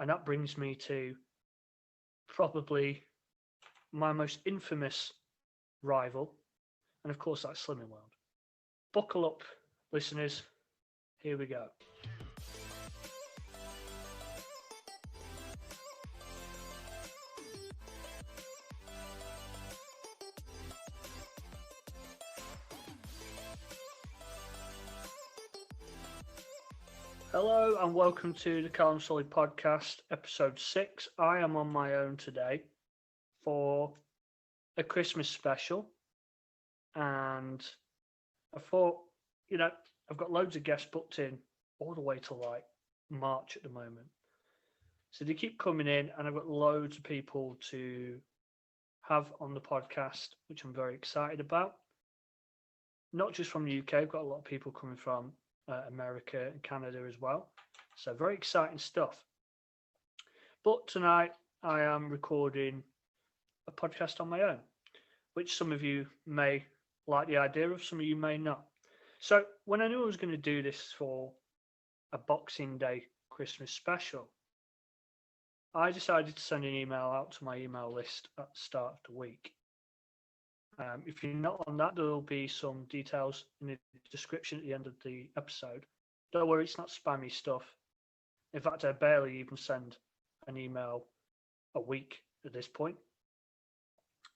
And that brings me to probably my most infamous rival, and of course that's Slimming World. Buckle up, listeners. Here we go. Hello and welcome to the Calm Solid Podcast, episode 6. I am on my own today for a Christmas special, and I thought, I've got loads of guests booked in all the way to like March at the moment. So they keep coming in, and I've got loads of people to have on the podcast, which I'm very excited about. Not just from the UK, I've got a lot of people coming from America and Canada as well. So very exciting stuff. But tonight I am recording a podcast on my own, which some of you may like the idea of, some of you may not. So when I knew I was going to do this for a Boxing Day Christmas special, I decided to send an email out to my email list at the start of the week. If you're not on that, there'll be some details in the description at the end of the episode. Don't worry, it's not spammy stuff. In fact, I barely even send an email a week at this point.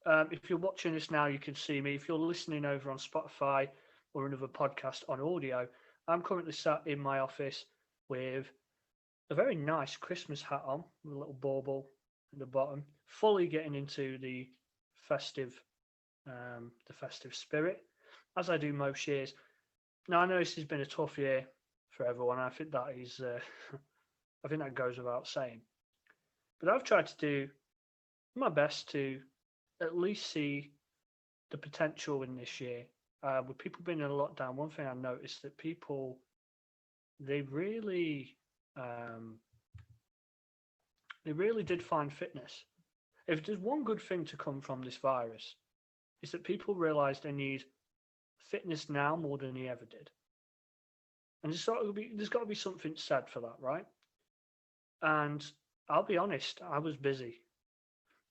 If you're watching this now, you can see me. If you're listening over on Spotify or another podcast on audio, I'm currently sat in my office with a very nice Christmas hat on, with a little bauble at the bottom, fully getting into the festive spirit, as I do most years. Now, I know this has been a tough year for everyone. I think that is, I think that goes without saying. But I've tried to do my best to at least see the potential in this year. With people being in a lockdown, one thing I noticed that people, they really did find fitness. If there's one good thing to come from this virus, is that people realize they need fitness now more than they ever did. And there's got to be something said for that, right? And I'll be honest, I was busy.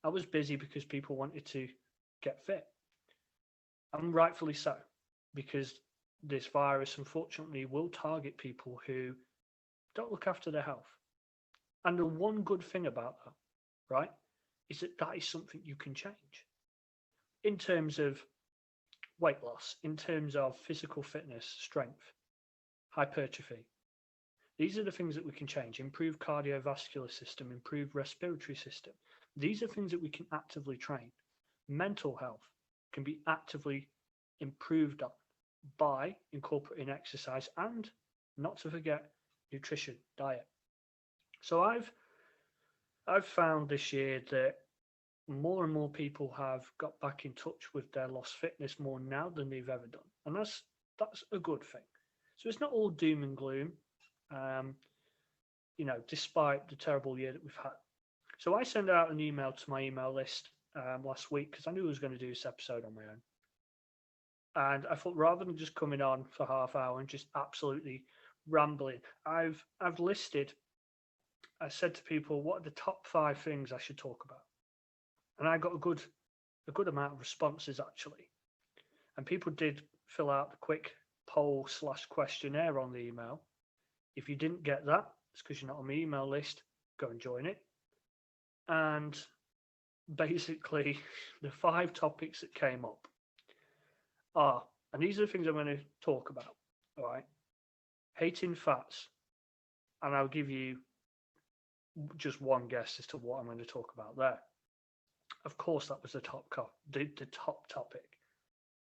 I was busy because people wanted to get fit. And rightfully so, because this virus, unfortunately, will target people who don't look after their health. And the one good thing about that, right, is that that is something you can change. In terms of weight loss, in terms of physical fitness, strength, hypertrophy. These are the things that we can change. Improve cardiovascular system, improve respiratory system. These are things that we can actively train. Mental health can be actively improved on by incorporating exercise and, not to forget, nutrition, diet. So I've found this year that more and more people have got back in touch with their lost fitness more now than they've ever done. And that's a good thing. So it's not all doom and gloom, despite the terrible year that we've had. So I sent out an email to my email list last week because I knew I was going to do this episode on my own. And I thought, rather than just coming on for half hour and just absolutely rambling, I've listed, I said to people, what are the top 5 things I should talk about? And I got a good amount of responses, actually. And people did fill out the quick poll/questionnaire on the email. If you didn't get that, it's because you're not on my email list. Go and join it. And basically, the 5 topics that came up are, and these are the things I'm going to talk about, all right? Hating fats. And I'll give you just one guess as to what I'm going to talk about there. Of course, that was the top topic.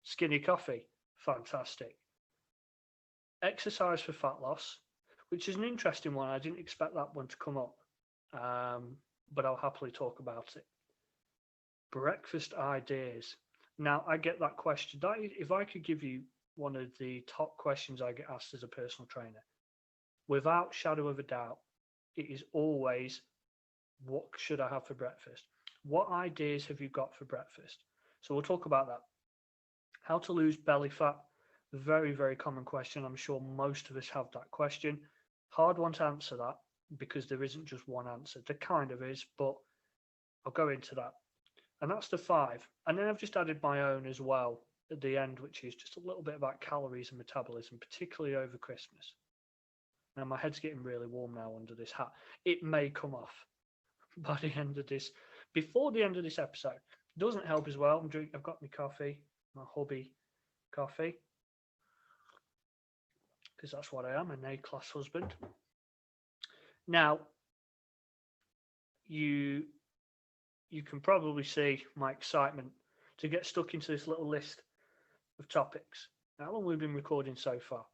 Skinny coffee, fantastic. Exercise for fat loss, which is an interesting one. I didn't expect that one to come up, but I'll happily talk about it. Breakfast ideas. Now, I get that question. If I could give you one of the top questions I get asked as a personal trainer, without shadow of a doubt, it is always, what should I have for breakfast? What ideas have you got for breakfast? So we'll talk about that. How to lose belly fat. Very, very common question. I'm sure most of us have that question. Hard one to answer that. because there isn't just one answer. There kind of is, but I'll go into that. And that's the 5. And then I've just added my own as well at the end, which is just a little bit about calories and metabolism, particularly over Christmas. Now my head's getting really warm now under this hat. It may come off by the end of this, before the end of this episode. Doesn't help as well. I've got my coffee, my hubby coffee, because that's what I am, an A-class husband. Now, you can probably see my excitement to get stuck into this little list of topics. How long we've been recording so far?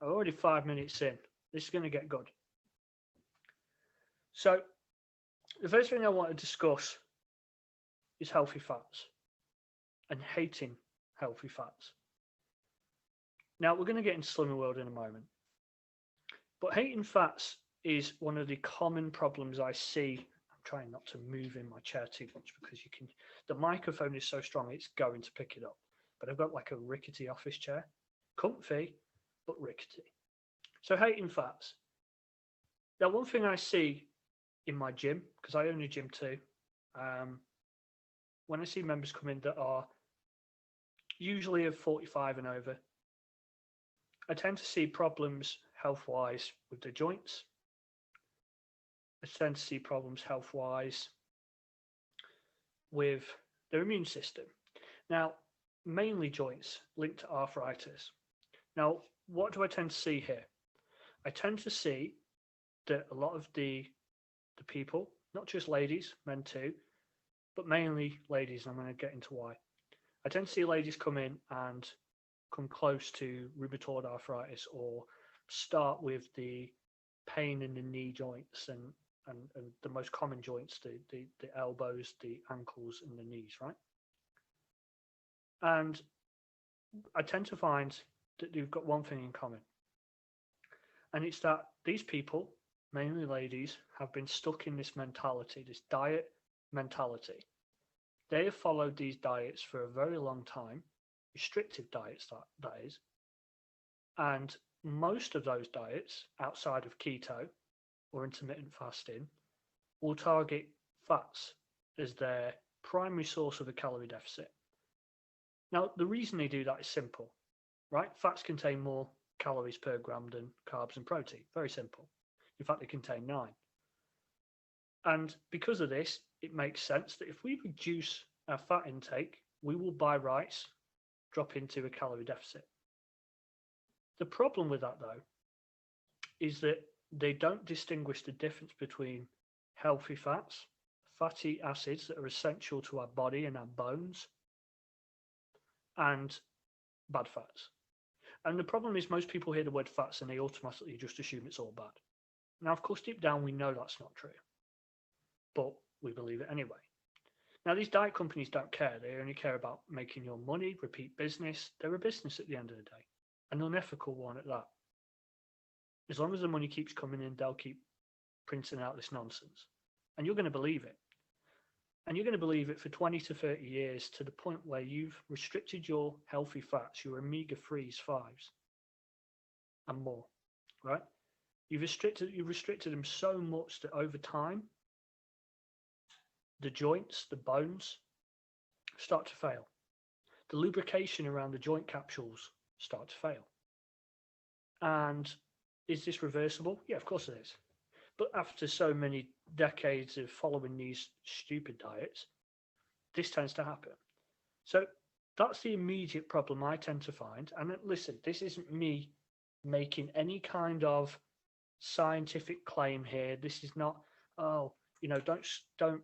I'm already 5 minutes in. This is going to get good. So, the first thing I want to discuss is healthy fats and hating healthy fats. Now, we're going to get into Slimming World in a moment. But hating fats is one of the common problems I see. I'm trying not to move in my chair too much because the microphone is so strong it's going to pick it up. But I've got like a rickety office chair. Comfy, but rickety. So hating fats. Now, one thing I see in my gym, because I own a gym too, when I see members come in that are usually of 45 and over, I tend to see problems health-wise with their joints. I tend to see problems health-wise with their immune system. Now, mainly joints linked to arthritis. Now, what do I tend to see here? I tend to see that a lot of the people, not just ladies, men too, but mainly ladies, and I'm going to get into why. I tend to see ladies come in and come close to rheumatoid arthritis, or start with the pain in the knee joints and the most common joints, the elbows, the ankles, and the knees, right? And I tend to find that they've got one thing in common. And it's that these people, mainly ladies, have been stuck in this mentality, this diet mentality. They have followed these diets for a very long time, restrictive diets that is. And most of those diets, outside of keto or intermittent fasting, will target fats as their primary source of a calorie deficit. Now, the reason they do that is simple, right? Fats contain more calories per gram than carbs and protein. Very simple. In fact, they contain 9. And because of this, it makes sense that if we reduce our fat intake, we will by rights drop into a calorie deficit. The problem with that, though, is that they don't distinguish the difference between healthy fats, fatty acids that are essential to our body and our bones, and bad fats. And the problem is most people hear the word fats and they automatically just assume it's all bad. Now, of course, deep down, we know that's not true, but we believe it anyway. Now, these diet companies don't care. They only care about making your money, repeat business. They're a business at the end of the day, an unethical one at that. As long as the money keeps coming in, they'll keep printing out this nonsense. And you're going to believe it. And you're going to believe it for 20 to 30 years, to the point where you've restricted your healthy fats, your omega-3s, 5s, and more, right? You've restricted them so much that over time, the joints, the bones, start to fail. The lubrication around the joint capsules start to fail. And is this reversible? Yeah, of course it is. But after so many decades of following these stupid diets, this tends to happen. So that's the immediate problem I tend to find. And listen, this isn't me making any kind of scientific claim here. This is not, don't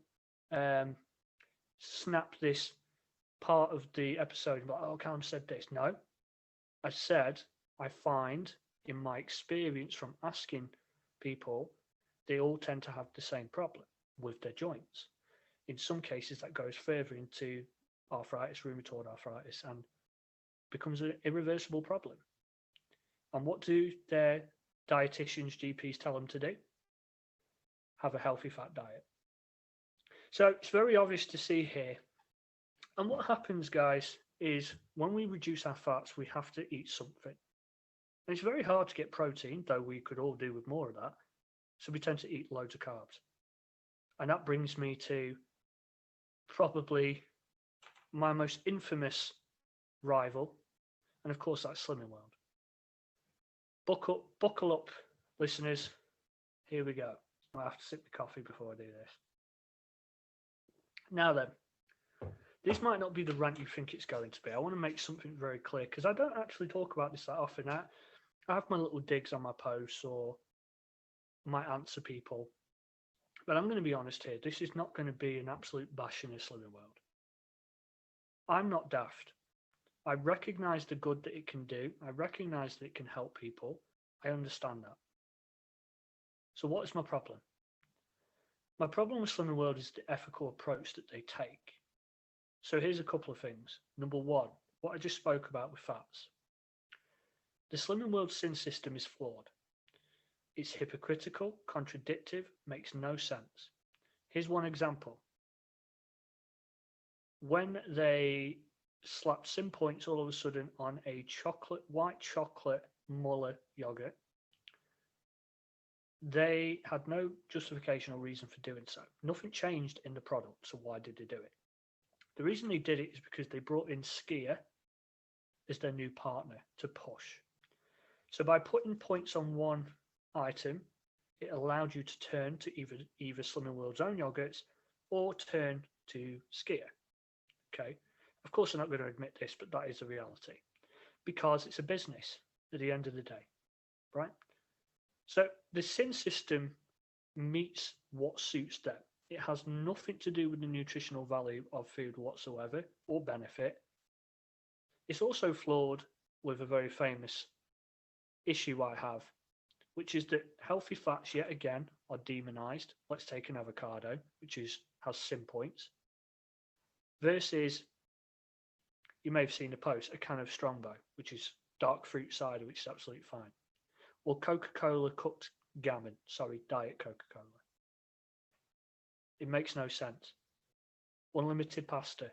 snap this part of the episode about, oh, Callum said this. No, I said I find in my experience from asking people, they all tend to have the same problem with their joints. In some cases, that goes further into arthritis, rheumatoid arthritis, and becomes an irreversible problem. And what do their dietitians, GPs tell them to do? Have a healthy fat diet. So it's very obvious to see here. And what happens, guys, is when we reduce our fats, we have to eat something. And it's very hard to get protein, though we could all do with more of that. So we tend to eat loads of carbs. And that brings me to probably my most infamous rival, and of course that's Slimming World. Buckle up, listeners. Here we go. I have to sip the coffee before I do this. Now then, this might not be the rant you think it's going to be. I want to make something very clear because I don't actually talk about this that often. I have my little digs on my posts or might answer people. But I'm going to be honest here. This is not going to be an absolute bashing of Slimming World. I'm not daft. I recognize the good that it can do. I recognize that it can help people. I understand that. So what is my problem? My problem with Slimming World is the ethical approach that they take. So here's a couple of things. Number one, what I just spoke about with fats. The Slimming World sin system is flawed. It's hypocritical, contradictory, makes no sense. Here's one example. When they slapped sin points all of a sudden on a white chocolate Muller yogurt, they had no justification or reason for doing so. Nothing changed in the product, so why did they do it? The reason they did it is because they brought in Skier as their new partner to push. So by putting points on one item, it allowed you to turn to either Slimming World's own yogurts or turn to Skier. Okay, of course they're not going to admit this, but that is a reality because it's a business at the end of the day, right? So the sin system meets what suits them. It has nothing to do with the nutritional value of food whatsoever or benefit. It's also flawed with a very famous issue I have, which is that healthy fats yet again are demonized. Let's take an avocado, which has sin points, versus, you may have seen the post, a can of Strongbow, which is dark fruit cider, which is absolutely fine. Or Coca-Cola cooked gammon, Diet Coca-Cola. It makes no sense. Unlimited pasta.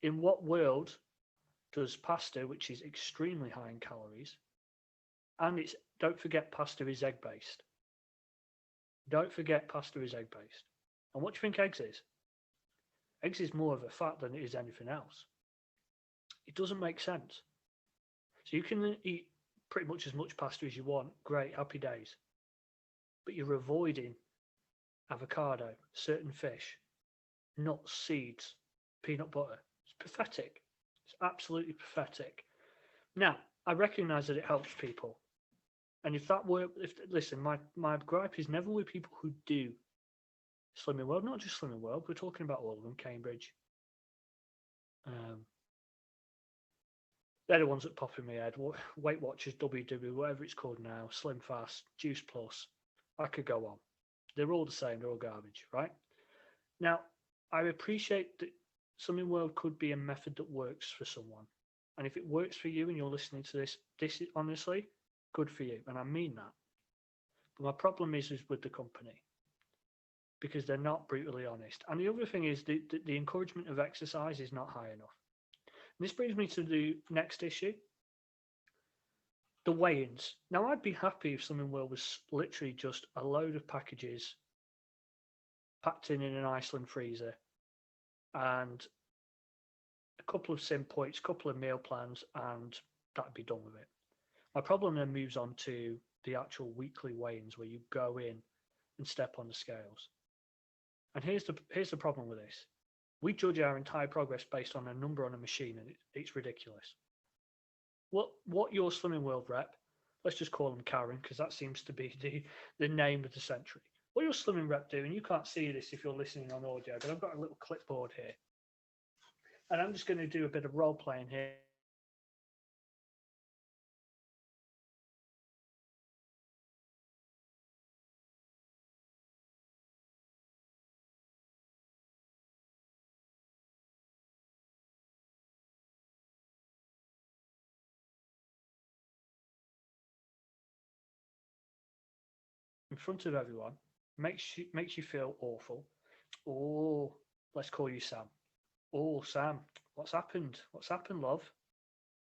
In what world does pasta, which is extremely high in calories, and don't forget pasta is egg based. Don't forget pasta is egg based. And what do you think eggs is? Eggs is more of a fat than it is anything else. It doesn't make sense. So you can eat pretty much as much pasta as you want. Great, happy days. But you're avoiding avocado, certain fish, nuts, seeds, peanut butter. It's pathetic. It's absolutely pathetic. Now, I recognise that it helps people. And listen, my gripe is never with people who do Slimming World, not just Slimming World, we're talking about all of them, Cambridge. They're the ones that pop in my head. Weight Watchers, WW, whatever it's called now, Slim Fast, Juice Plus. I could go on. They're all the same. They're all garbage, right? Now, I appreciate that Slimming World could be a method that works for someone. And if it works for you and you're listening to this is honestly good for you. And I mean that. But my problem is with the company because they're not brutally honest. And the other thing is the encouragement of exercise is not high enough. And this brings me to the next issue, the weigh-ins. Now, I'd be happy if Slimming World was literally just a load of packages packed in an Iceland freezer and a couple of sim points, a couple of meal plans, and that'd be done with it. My problem then moves on to the actual weekly weigh-ins where you go in and step on the scales. And here's the problem with this. We judge our entire progress based on a number on a machine, and it's ridiculous. What your Slimming World rep, let's just call him Karen, because that seems to be the name of the century. What your Slimming rep do, and you can't see this if you're listening on audio, but I've got a little clipboard here. And I'm just going to do a bit of role playing here. In front of everyone, makes you feel awful. Oh, let's call you Sam. Oh, Sam, what's happened? What's happened, love?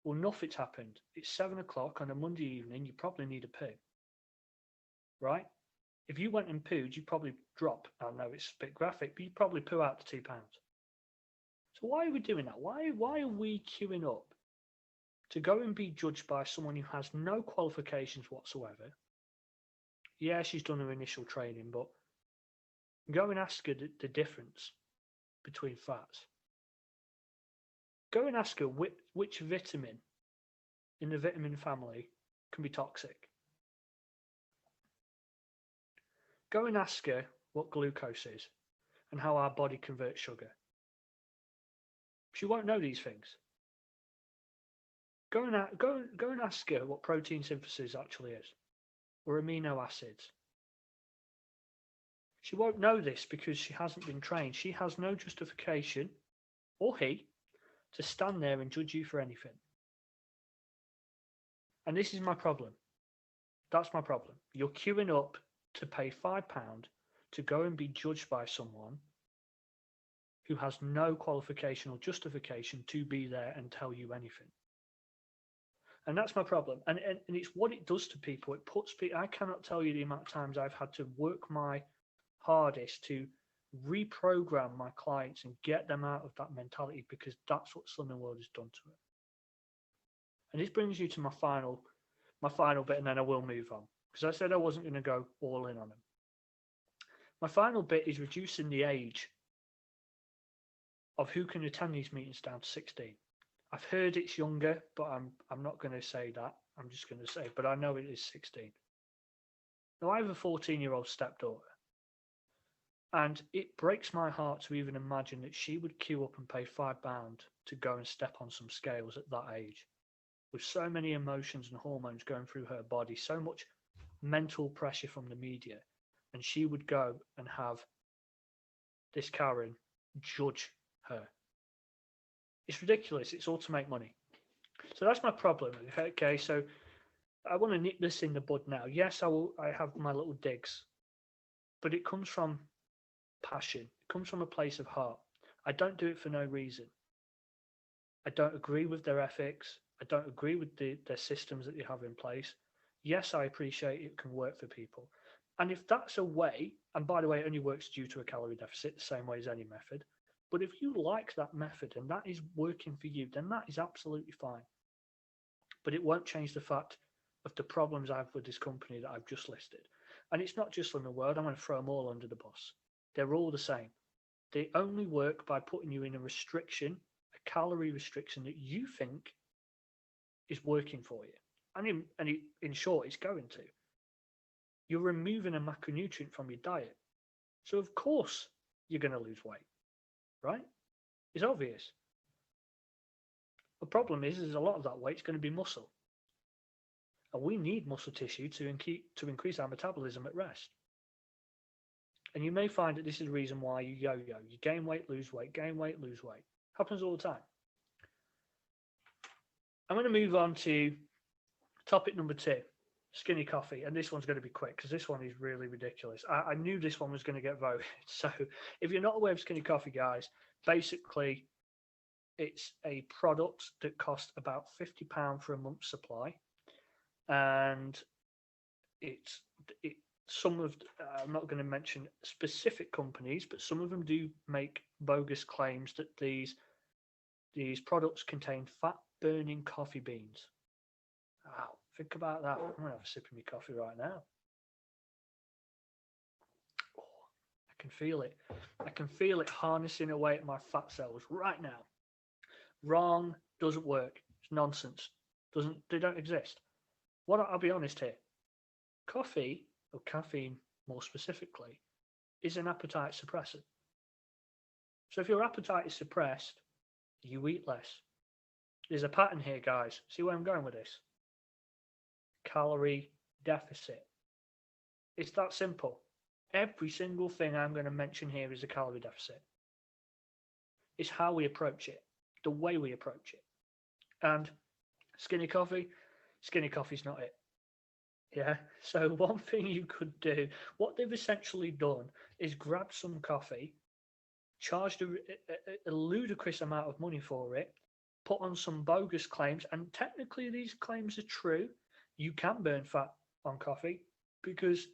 Well, nothing's happened. It's 7 o'clock on a Monday evening. You probably need a poo, right? If you went and pooed, you'd probably drop. I know it's a bit graphic, but you'd probably poo out the £2. So why are we doing that? Why are we queuing up to go and be judged by someone who has no qualifications whatsoever? Yeah, she's done her initial training, but go and ask her the difference between fats. Go and ask her which vitamin in the vitamin family can be toxic. Go and ask her what glucose is and how our body converts sugar. She won't know these things. Go and ask her what protein synthesis actually is, or amino acids. She won't know this because she hasn't been trained. She has no justification, or he, to stand there and judge you for anything. And this is my problem. That's my problem. You're queuing up to pay £5 to go and be judged by someone who has no qualification or justification to be there and tell you anything. And that's my problem. And it's what it does to people. It puts people, I cannot tell you the amount of times I've had to work my hardest to reprogram my clients and get them out of that mentality, because that's what Slimming World has done to it. And this brings you to my final bit, and then I will move on, because I said I wasn't going to go all in on them. My final bit is reducing the age of who can attend these meetings down to 16. I've heard it's younger, but I'm not going to say that. I'm just going to say, but I know it is 16. Now, I have a 14-year-old stepdaughter, and it breaks my heart to even imagine that she would queue up and pay £5 to go and step on some scales at that age, with so many emotions and hormones going through her body, so much mental pressure from the media, and she would go and have this Karen judge her. It's ridiculous. It's all to make money. So that's my problem. Okay, so I want to nip this in the bud now. Yes, I have my little digs, but it comes from passion. It comes from a place of heart. I don't do it for no reason. I don't agree with their ethics. I don't agree with their systems that they have in place. Yes, I appreciate it can work for people. And if that's a way, and by the way, it only works due to a calorie deficit, the same way as any method. But if you like that method and that is working for you, then that is absolutely fine. But it won't change the fact of the problems I have with this company that I've just listed. And it's not just Slimming World. I'm going to throw them all under the bus. They're all the same. They only work by putting you in a restriction, a calorie restriction that you think is working for you. And in short, it's going to. You're removing a macronutrient from your diet. So of course you're going to lose weight, right? It's obvious. The problem is a lot of that weight's going to be muscle. And we need muscle tissue to increase our metabolism at rest. And you may find that this is the reason why you yo-yo. You gain weight, lose weight, gain weight, lose weight. Happens all the time. I'm going to move on to topic number 2, skinny coffee. And this one's going to be quick because this one is really ridiculous. I knew this one was going to get voted. So if you're not aware of skinny coffee, guys, basically it's a product that costs about £50 for a month's supply. And I'm not going to mention specific companies, but some of them do make bogus claims that these products contain fat-burning coffee beans. Wow, think about that. I'm going to have a sip of my coffee right now. Oh, I can feel it. I can feel it harnessing away at my fat cells right now. Wrong, doesn't work. It's nonsense. They don't exist. I'll be honest here. Coffee, or caffeine more specifically, is an appetite suppressant. So if your appetite is suppressed, you eat less. There's a pattern here, guys. See where I'm going with this? Calorie deficit. It's that simple. Every single thing I'm going to mention here is a calorie deficit. It's how we approach it, the way we approach it. And skinny coffee's not it. Yeah, so one thing you could do, what they've essentially done is grab some coffee, charged a ludicrous amount of money for it, put on some bogus claims, and technically these claims are true. You can burn fat on coffee because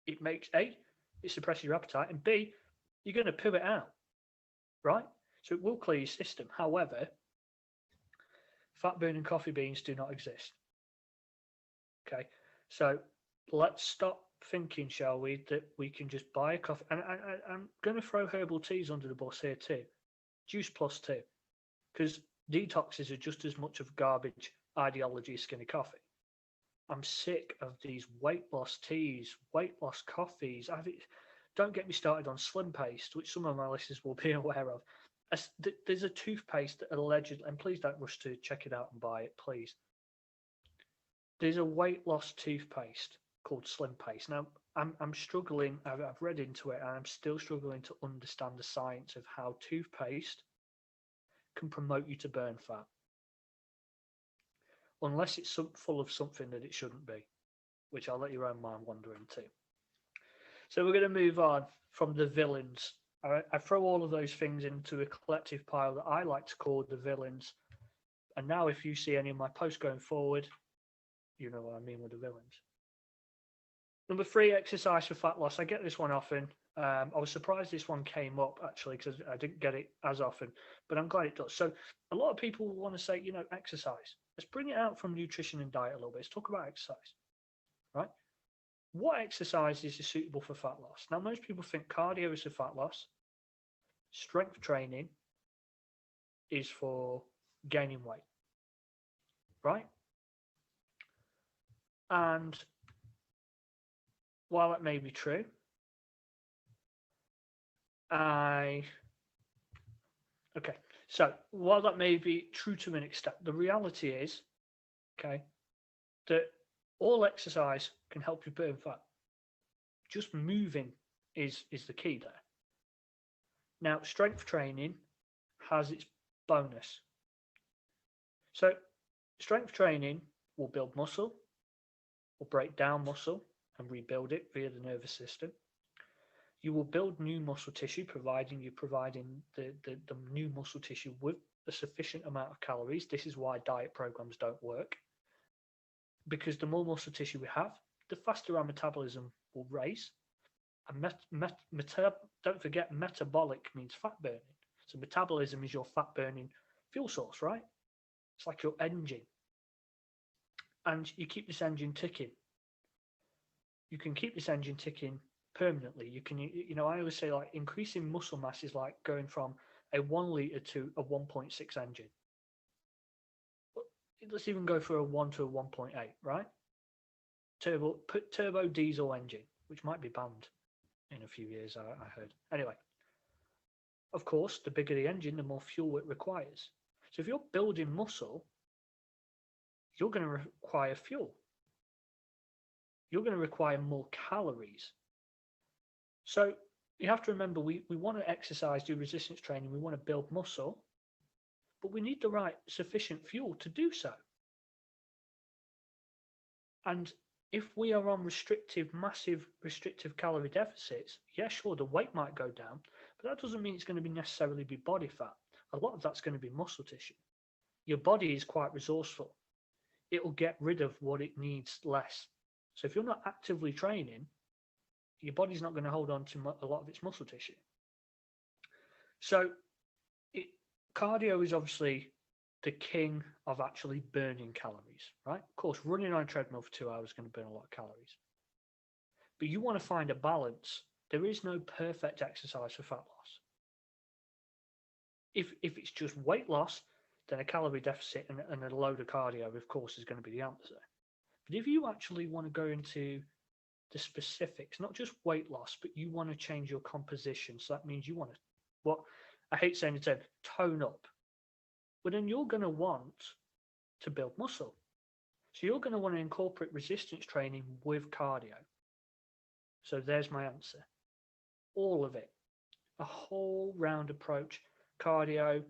it makes A, it suppresses your appetite, and B, you're going to poo it out, right? So it will clear your system. However, fat burning coffee beans do not exist. Okay, so let's stop thinking, shall we, that we can just buy a coffee. And I'm going to throw herbal teas under the bus here too. Juice plus too, because detoxes are just as much of garbage ideology as skinny coffee. I'm sick of these weight loss teas, weight loss coffees. Don't get me started on Slim Paste, which some of my listeners will be aware of. There's a toothpaste that allegedly, and please don't rush to check it out and buy it, please. There's a weight loss toothpaste called Slim Paste. Now, I'm struggling. I've read into it, and I'm still struggling to understand the science of how toothpaste can promote you to burn fat, unless it's full of something that it shouldn't be, which I'll let your own mind wander into. So we're going to move on from the villains. I throw all of those things into a collective pile that I like to call the villains. And now if you see any of my posts going forward, you know what I mean with the villains. Number 3, exercise for fat loss. I get this one often. I was surprised this one came up, actually, because I didn't get it as often, but I'm glad it does. So a lot of people want to say, exercise. Let's bring it out from nutrition and diet a little bit. Let's talk about exercise, right? What exercises are suitable for fat loss? Now, most people think cardio is for fat loss. Strength training is for gaining weight, right? And while that may be true, so while that may be true to an extent, the reality is, that all exercise can help you burn fat. Just moving is the key there. Now, strength training has its bonus. So, strength training will build muscle, will break down muscle and rebuild it via the nervous system. You will build new muscle tissue, providing you're providing the new muscle tissue with a sufficient amount of calories. This is why diet programs don't work. Because the more muscle tissue we have, the faster our metabolism will raise. And don't forget, metabolic means fat burning. So metabolism is your fat burning fuel source, right? It's like your engine. And you keep this engine ticking. You can keep this engine ticking permanently. You can, I always say, like, increasing muscle mass is like going from a 1 litre to a 1.6 engine. Let's even go for a 1 to a 1.8, right? Turbo diesel engine, which might be banned in a few years, I heard. Anyway, of course, the bigger the engine, the more fuel it requires. So if you're building muscle, you're going to require fuel. You're going to require more calories. So you have to remember, we want to exercise, do resistance training, we want to build muscle, but we need the right sufficient fuel to do so. And if we are on massive restrictive calorie deficits, yeah, sure, the weight might go down, but that doesn't mean it's going to be necessarily be body fat. A lot of that's going to be muscle tissue. Your body is quite resourceful. It will get rid of what it needs less. So if you're not actively training, your body's not going to hold on to a lot of its muscle tissue. So cardio is obviously the king of actually burning calories, right? Of course, running on a treadmill for 2 hours is going to burn a lot of calories. But you want to find a balance. There is no perfect exercise for fat loss. If it's just weight loss, then a calorie deficit and a load of cardio, of course, is going to be the answer. But if you actually want to go into the specifics, not just weight loss, but you want to change your composition, so that means you want to, I hate saying the term, tone up. But then you're going to want to build muscle. So you're going to want to incorporate resistance training with cardio. So there's my answer. All of it. A whole round approach. Cardio,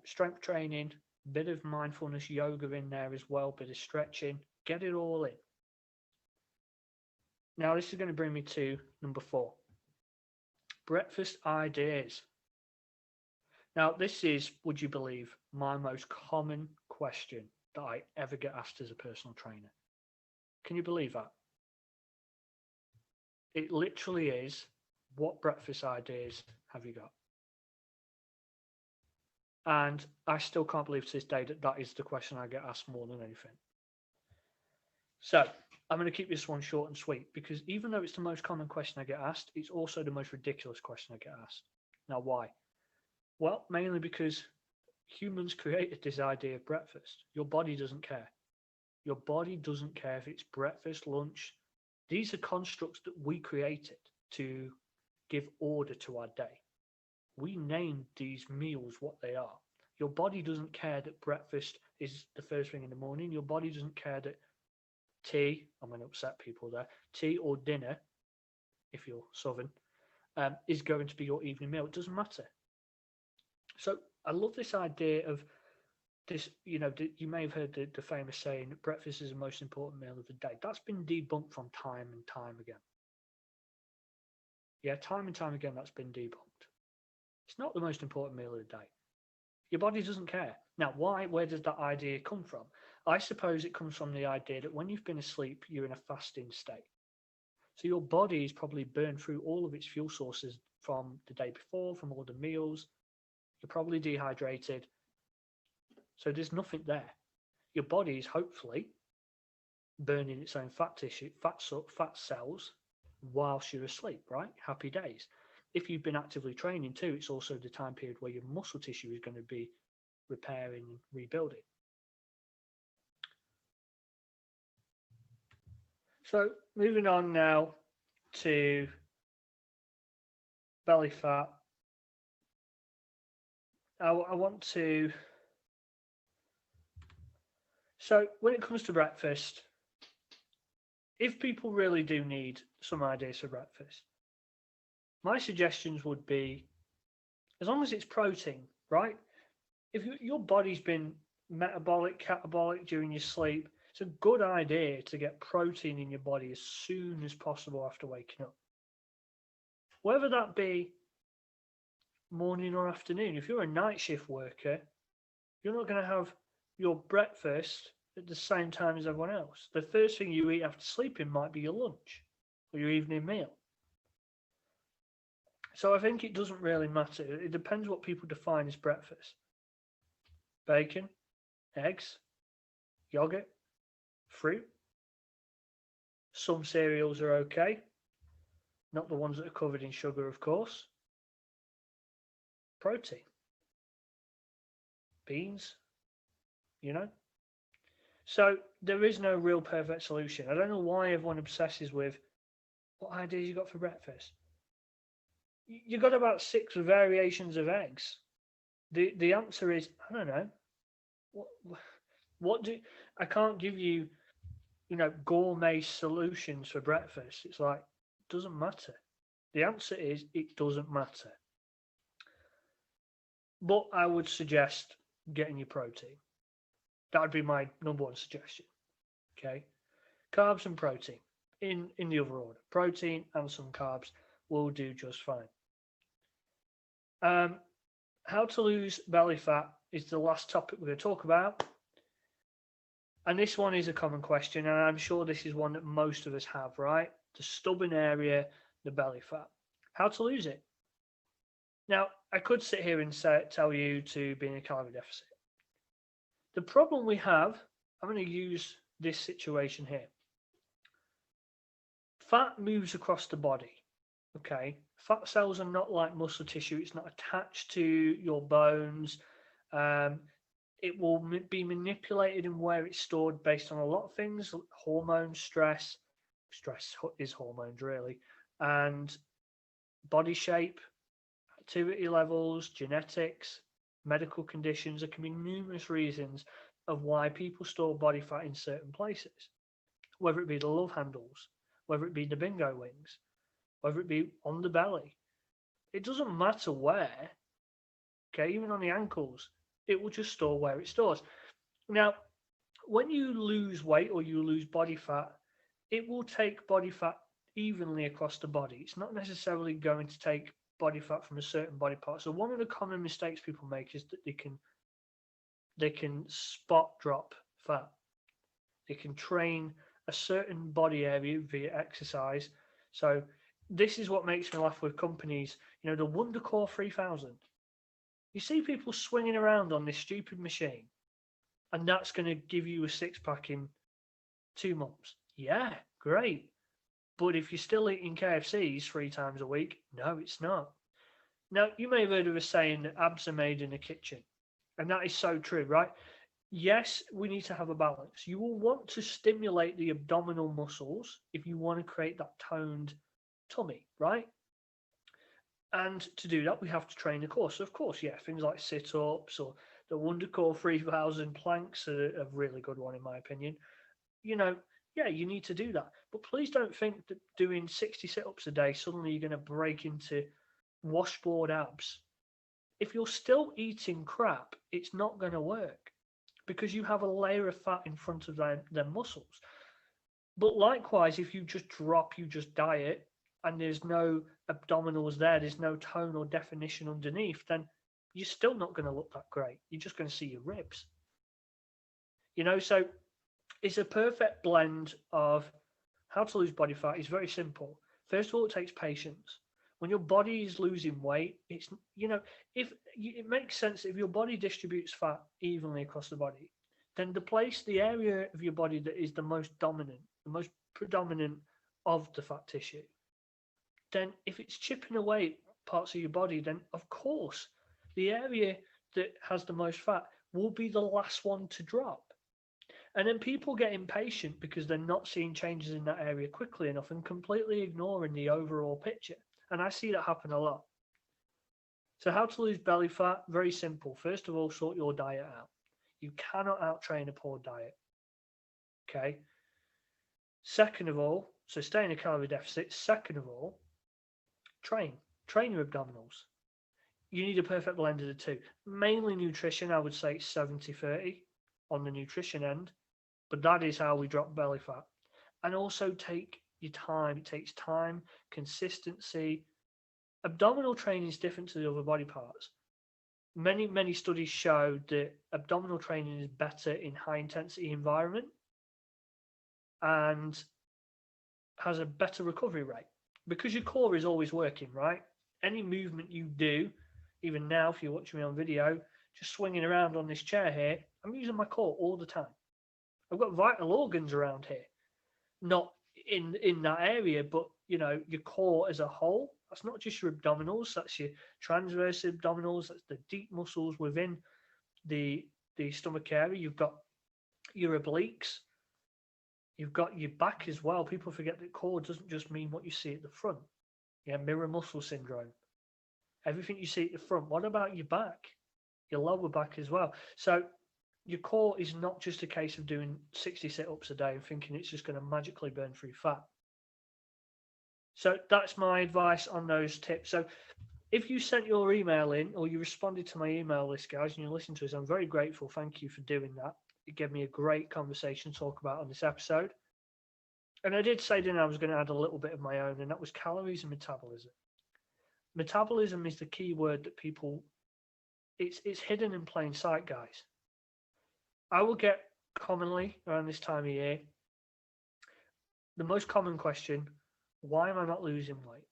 strength training, bit of mindfulness, yoga in there as well, bit of stretching. Get it all in. Now, this is going to bring me to number 4. Breakfast ideas. Now, this is, would you believe, my most common question that I ever get asked as a personal trainer. Can you believe that? It literally is, what breakfast ideas have you got? And I still can't believe to this day that that is the question I get asked more than anything. So I'm going to keep this one short and sweet because even though it's the most common question I get asked, it's also the most ridiculous question I get asked. Now, why? Well, mainly because humans created this idea of breakfast. Your body doesn't care. Your body doesn't care if it's breakfast, lunch. These are constructs that we created to give order to our day. We named these meals what they are. Your body doesn't care that breakfast is the first thing in the morning. Your body doesn't care that tea, I'm going to upset people there, tea or dinner, if you're southern, is going to be your evening meal. It doesn't matter. So I love this idea of this, you may have heard the famous saying that breakfast is the most important meal of the day. That's been debunked from time and time again. Yeah, time and time again, that's been debunked. It's not the most important meal of the day. Your body doesn't care. Now, why? Where does that idea come from? I suppose it comes from the idea that when you've been asleep, you're in a fasting state. So your body is probably burned through all of its fuel sources from the day before, from all the meals. You're probably dehydrated. So there's nothing there. Your body is hopefully burning its own fat tissue, fat cells whilst you're asleep, right? Happy days. If you've been actively training too, it's also the time period where your muscle tissue is going to be repairing and rebuilding. So moving on now to belly fat. I want to. So when it comes to breakfast, if people really do need some ideas for breakfast, my suggestions would be, as long as it's protein, right? If your body's been metabolic, catabolic during your sleep, it's a good idea to get protein in your body as soon as possible after waking up. Whether that be morning or afternoon. If you're a night shift worker, you're not going to have your breakfast at the same time as everyone else. The first thing you eat after sleeping might be your lunch or your evening meal. So I think it doesn't really matter. It depends what people define as breakfast. Bacon, eggs, yogurt, fruit. Some cereals are okay. Not the ones that are covered in sugar, of course. Protein. Beans, So there is no real perfect solution. I don't know why everyone obsesses with what ideas you got for breakfast. You got about 6 variations of eggs. The answer is, I don't know. What do I can't give you, gourmet solutions for breakfast. It's like, it doesn't matter. The answer is, it doesn't matter. But I would suggest getting your protein. That would be my number one suggestion. Okay, carbs and protein in the other order. Protein and some carbs will do just fine. How to lose belly fat is the last topic we're going to talk about. And this one is a common question, and I'm sure this is one that most of us have, right? The stubborn area, the belly fat. How to lose it? Now, I could sit here and tell you to be in a calorie deficit. The problem we have, I'm going to use this situation here. Fat moves across the body, okay? Fat cells are not like muscle tissue. It's not attached to your bones. It will be manipulated in where it's stored based on a lot of things, hormones, stress. Stress is hormones, really. And body shape, activity levels, genetics, medical conditions. There can be numerous reasons of why people store body fat in certain places, whether it be the love handles, whether it be the bingo wings, whether it be on the belly. It doesn't matter where, okay, even on the ankles, it will just store where it stores. Now, when you lose weight or you lose body fat, it will take body fat evenly across the body. It's not necessarily going to take body fat from a certain body part. So one of the common mistakes people make is that they can spot drop fat. They can train a certain body area via exercise. So this is what makes me laugh with companies. You know, the Wondercore 3000. You see people swinging around on this stupid machine, and that's going to give you a six pack in 2 months. Yeah, great. But if you're still eating KFCs 3 times a week, no, it's not. Now, you may have heard of a saying that abs are made in the kitchen, and that is so true, right? Yes, we need to have a balance. You will want to stimulate the abdominal muscles if you want to create that toned tummy, right? And to do that, we have to train the core. So, of course, yeah, things like sit ups or the Wondercore 3000 planks are a really good one, in my opinion. You know, yeah, you need to do that. But please don't think that doing 60 sit ups a day, suddenly you're going to break into washboard abs. If you're still eating crap, it's not going to work because you have a layer of fat in front of their muscles. But likewise, if you just drop, you just diet, and there's no abdominals there, there's no tone or definition underneath, then you're still not going to look that great. You're just going to see your ribs. You know, so it's a perfect blend of how to lose body fat. It's very simple. First of all, it takes patience. When your body is losing weight, it's, you know, if it makes sense if your body distributes fat evenly across the body, then the area of your body that is the most dominant, the most predominant of the fat tissue, then if it's chipping away parts of your body, then of course the area that has the most fat will be the last one to drop. And then people get impatient because they're not seeing changes in that area quickly enough and completely ignoring the overall picture. And I see that happen a lot. So, how to lose belly fat? Very simple. First of all, sort your diet out. You cannot outtrain a poor diet. Okay. Second of all, so stay in a calorie deficit. Second of all, train. Train your abdominals. You need a perfect blend of the two. Mainly nutrition, I would say 70-30 on the nutrition end. But that is how we drop belly fat. And also take your time. It takes time, consistency. Abdominal training is different to the other body parts. Many studies show that abdominal training is better in high intensity environment and has a better recovery rate because your core is always working, right? Any movement you do, even now, if you're watching me on video, just swinging around on this chair here, I'm using my core all the time. I've got vital organs around here, not in that area, but you know, your core as a whole. That's not just your abdominals, that's your transverse abdominals, that's the deep muscles within the stomach area. You've got your obliques, you've got your back as well. People forget that core doesn't just mean what you see at the front. Yeah, mirror muscle syndrome. Everything you see at the front. What about your back? Your lower back as well. So your core is not just a case of doing 60 sit-ups a day and thinking it's just going to magically burn through fat. So that's my advice on those tips. So if you sent your email in or you responded to my email list, guys, and you listened to us, I'm very grateful. Thank you for doing that. It gave me a great conversation to talk about on this episode. And I did say then I was going to add a little bit of my own, and that was calories and metabolism. Metabolism is the key word that people, it's hidden in plain sight, guys. I will get commonly around this time of year, the most common question, why am I not losing weight?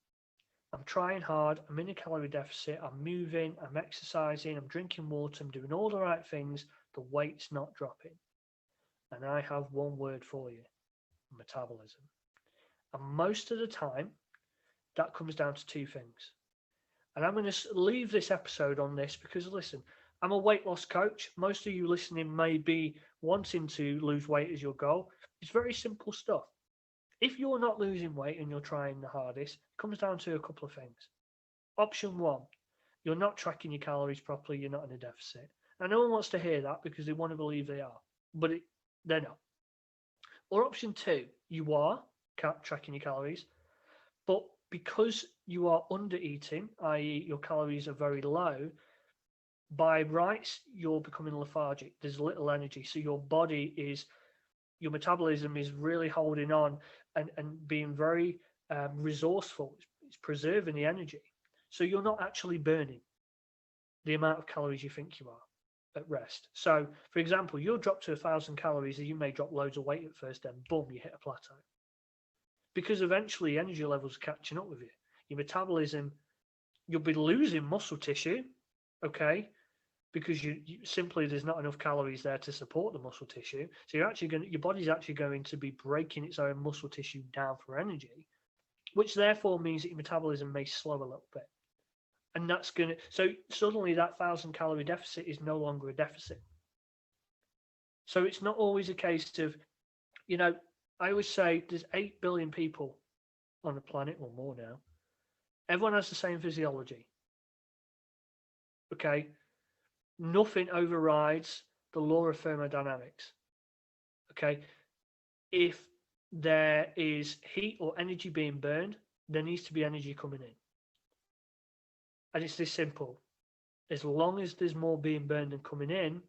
I'm trying hard, I'm in a calorie deficit, I'm moving, I'm exercising, I'm drinking water, I'm doing all the right things, the weight's not dropping. And I have one word for you, metabolism. And most of the time, that comes down to two things. And I'm going to leave this episode on this because, listen, I'm a weight loss coach. Most of you listening may be wanting to lose weight as your goal. It's very simple stuff. If you're not losing weight and you're trying the hardest, it comes down to a couple of things. Option one, you're not tracking your calories properly, you're not in a deficit. Now, no one wants to hear that because they want to believe they are, but they're not. Or option two, you are tracking your calories, but because you are under eating, i.e. your calories are very low, by rights, you're becoming lethargic. There's little energy. So your metabolism is really holding on and being very resourceful. It's preserving the energy. So you're not actually burning the amount of calories you think you are at rest. So, for example, you'll drop to 1,000 calories and you may drop loads of weight at first, then boom, you hit a plateau. because eventually energy levels are catching up with you. Your metabolism, you'll be losing muscle tissue, okay, because you simply there's not enough calories there to support the muscle tissue. So your body's actually going to be breaking its own muscle tissue down for energy, which therefore means that your metabolism may slow a little bit. And that's going to, so suddenly that 1,000 calorie deficit is no longer a deficit. So it's not always a case of, I always say there's 8 billion people on the planet, or more now. Everyone has the same physiology. Okay? Nothing overrides the law of thermodynamics. Okay? If there is heat or energy being burned, there needs to be energy coming in. And it's this simple. As long as there's more being burned than coming in,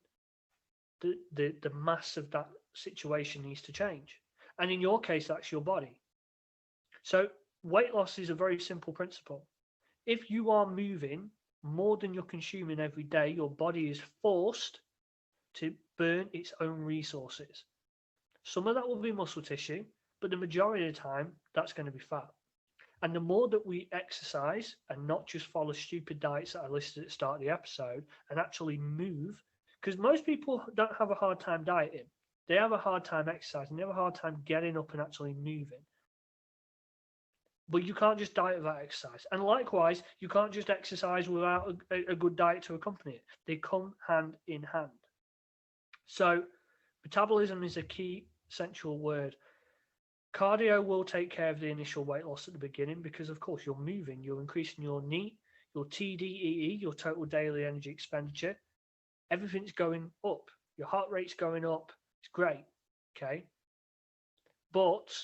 the mass of that situation needs to change. And in your case, that's your body. So weight loss is a very simple principle. If you are moving more than you're consuming every day, your body is forced to burn its own resources. Some of that will be muscle tissue, but the majority of the time, that's going to be fat. And the more that we exercise and not just follow stupid diets that I listed at the start of the episode and actually move, because most people don't have a hard time dieting. They have a hard time exercising. They have a hard time getting up and actually moving. But you can't just diet without exercise. And likewise, you can't just exercise without a good diet to accompany it. They come hand in hand. So metabolism is a key essential word. Cardio will take care of the initial weight loss at the beginning because, of course, you're moving. You're increasing your NEAT, your TDEE, your total daily energy expenditure. Everything's going up. Your heart rate's going up. It's great. Okay. But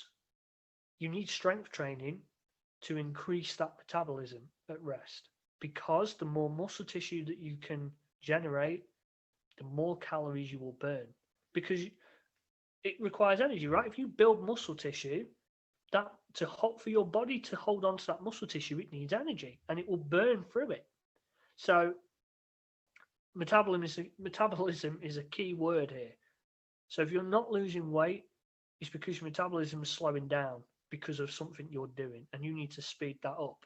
you need strength training to increase that metabolism at rest, because the more muscle tissue that you can generate, the more calories you will burn, because it requires energy, right? If you build muscle tissue, that for your body to hold on to that muscle tissue, it needs energy, and it will burn through it. So metabolism is a key word here. So if you're not losing weight, it's because your metabolism is slowing down because of something you're doing, and you need to speed that up.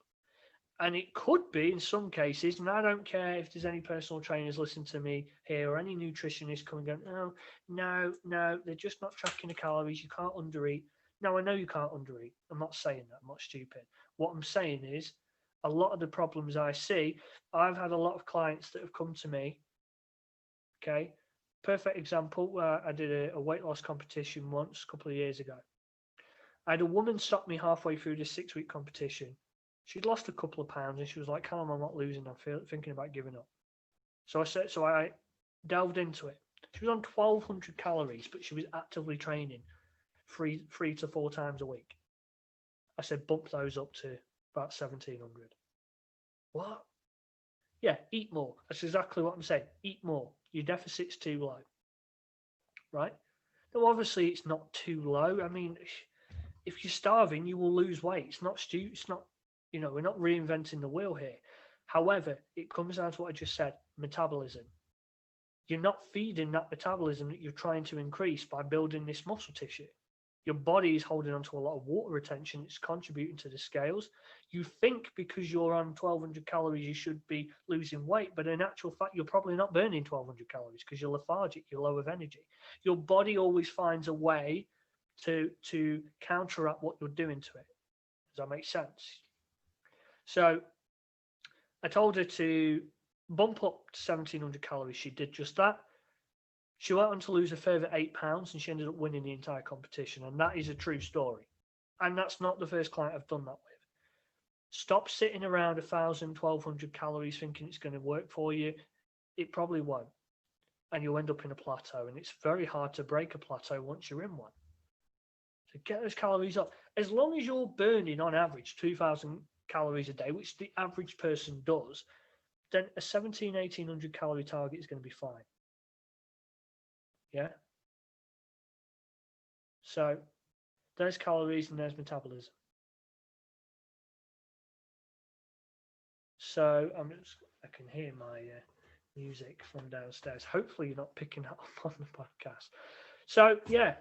And it could be in some cases, and I don't care if there's any personal trainers listening to me here or any nutritionists coming going, oh, no, they're just not tracking the calories. You can't undereat. No, I know you can't undereat. I'm not saying that. I'm not stupid. What I'm saying is a lot of the problems I see, I've had a lot of clients that have come to me. Okay. Perfect example. I did a weight loss competition once a couple of years ago. I had a woman stop me halfway through this 6-week competition. She'd lost a couple of pounds and she was like, Callum, I'm not losing. I'm thinking about giving up. So I delved into it. She was on 1,200 calories, but she was actively training three to 4 times a week. I said, bump those up to about 1,700. What? Yeah, eat more. That's exactly what I'm saying. Eat more. Your deficit's too low. Right? Now, obviously, it's not too low. I mean, if you're starving, you will lose weight. It's not we're not reinventing the wheel here. However, it comes down to what I just said, metabolism. You're not feeding that metabolism that you're trying to increase by building this muscle tissue. Your body is holding onto a lot of water retention. It's contributing to the scales. You think because you're on 1,200 calories, you should be losing weight, but in actual fact, you're probably not burning 1,200 calories because you're lethargic, you're low of energy. Your body always finds a way to counteract what you're doing to it. Does that make sense? So I told her to bump up to 1,700 calories. She did just that. She went on to lose a further 8 pounds and she ended up winning the entire competition. And that is a true story. And that's not the first client I've done that with. Stop sitting around 1,000, 1,200 calories thinking it's going to work for you. It probably won't. And you'll end up in a plateau. And it's very hard to break a plateau once you're in one. So get those calories up. As long as you're burning on average 2,000 calories a day, which the average person does, then a 1,700-1,800 calorie target is going to be fine. Yeah. So there's calories and there's metabolism. So I can hear my music from downstairs. Hopefully you're not picking that up on the podcast. So yeah,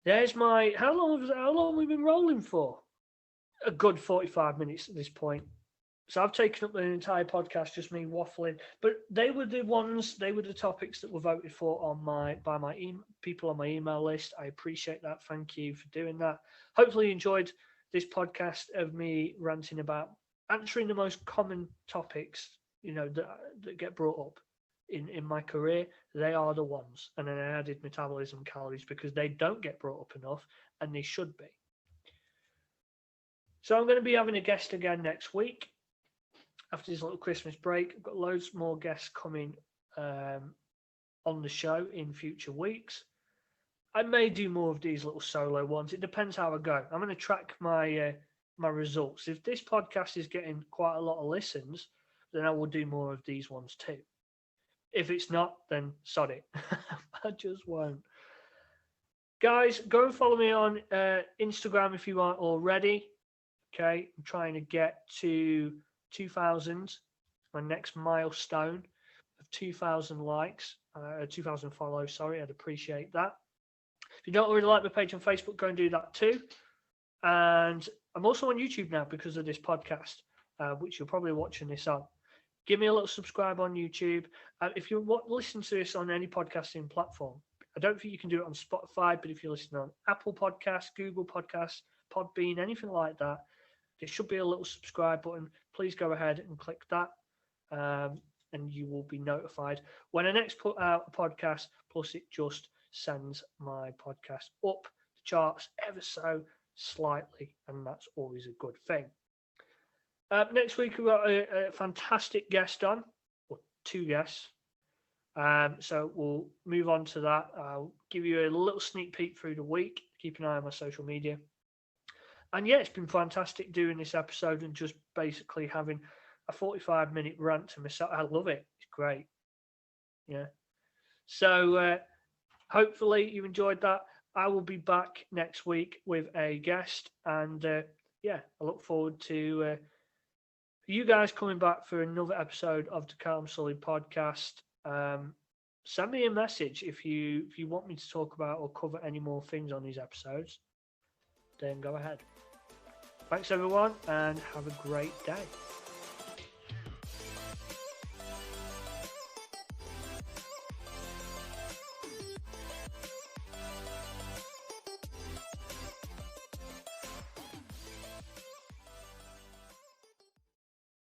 There's my. How long have we been rolling for? A good 45 minutes at this point. So I've taken up the entire podcast, just me waffling. But they were the topics that were voted for by my people on my email list. I appreciate that. Thank you for doing that. Hopefully you enjoyed this podcast of me ranting about answering the most common topics, that get brought up in my career. They are the ones. And then I added metabolism, calories, because they don't get brought up enough, and they should be. So I'm going to be having a guest again next week. After this little Christmas break, I've got loads more guests coming on the show in future weeks. I may do more of these little solo ones. It depends how I go. I'm going to track my results. If this podcast is getting quite a lot of listens, then I will do more of these ones too. If it's not, then sod it. I just won't. Guys, go and follow me on Instagram if you aren't already. Okay, I'm trying to get to 2,000, my next milestone of 2,000 likes, 2,000 follows, sorry, I'd appreciate that. If you don't already like my page on Facebook, go and do that too. And I'm also on YouTube now because of this podcast, which you're probably watching this on. Give me a little subscribe on YouTube. If you listen to this on any podcasting platform, I don't think you can do it on Spotify, but if you listen on Apple Podcasts, Google Podcasts, Podbean, anything like that, there should be a little subscribe button. Please go ahead and click that, and you will be notified when I next put out a podcast. Plus, it just sends my podcast up the charts ever so slightly, and that's always a good thing. Next week, we've got a fantastic guest on, or two guests. So we'll move on to that. I'll give you a little sneak peek through the week. Keep an eye on my social media. And yeah, it's been fantastic doing this episode and just basically having a 45-minute rant to myself. I love it. It's great. Yeah. So hopefully you enjoyed that. I will be back next week with a guest. And I look forward to you guys coming back for another episode of the Calm Sully podcast. Send me a message if you want me to talk about or cover any more things on these episodes. Then go ahead. Thanks everyone, and have a great day.